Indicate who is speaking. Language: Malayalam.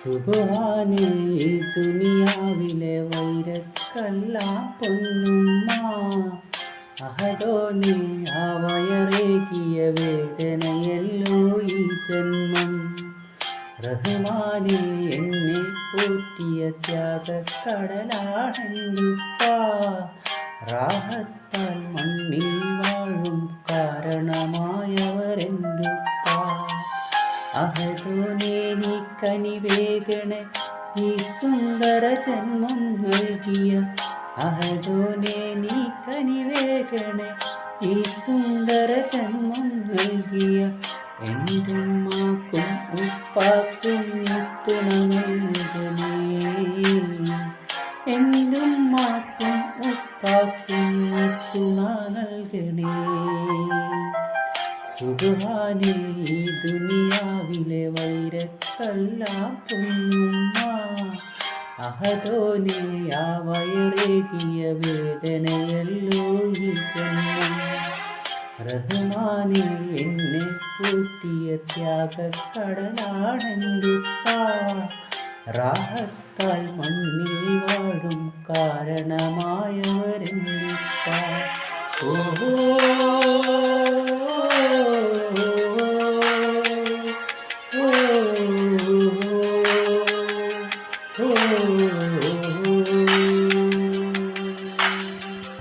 Speaker 1: സുബ്ഹാനേ ഈ ദുനിയാവിലെ വൈരക്കല്ല പൊന്നുമ്മ. അഹദോനെ ആ വയറേകിയ വേദനയല്ലോ ഈ ജന്മം. റഹ്മാനെ എന്നെ പോറ്റിയ ത്യാഗക്കടലാണെന്നുപ്പ. റാഹത്താൽ മണ്ണിൽ വാഴും കാരണമായവരെന്നുപ്പ. അഹദോനെ നീ കനിവേകണേ ഈ സുന്ദര ജന്മം നൽകിയ. അഹദോനെ നീ കനിവേകണേ ഈ സുന്ദര ജന്മം നൽകിയ. എന്റുമ്മാക്കും ഉപ്പാക്കും തുണ നൽകണേ. എന്റുമ്മാക്കും ഉപ്പാക്കും തുണ നൽകണേ. സുബ്ഹാനേ ഈ ദുനിയാവിലെ വൈരക്കല്ല പൊന്നുമ്മ. അഹദോനെ ആ വയറേകിയ വേദനയല്ലോ ഈ ജന്മം. റഹ്മാനെ എന്നെ കൂട്ടിയ ത്യാഗക്കടലാണെന്നുപ്പ. റാഹത്താൽ മണ്ണിൽ വാഴും കാരണമായവരെന്നുപ്പ. ഓ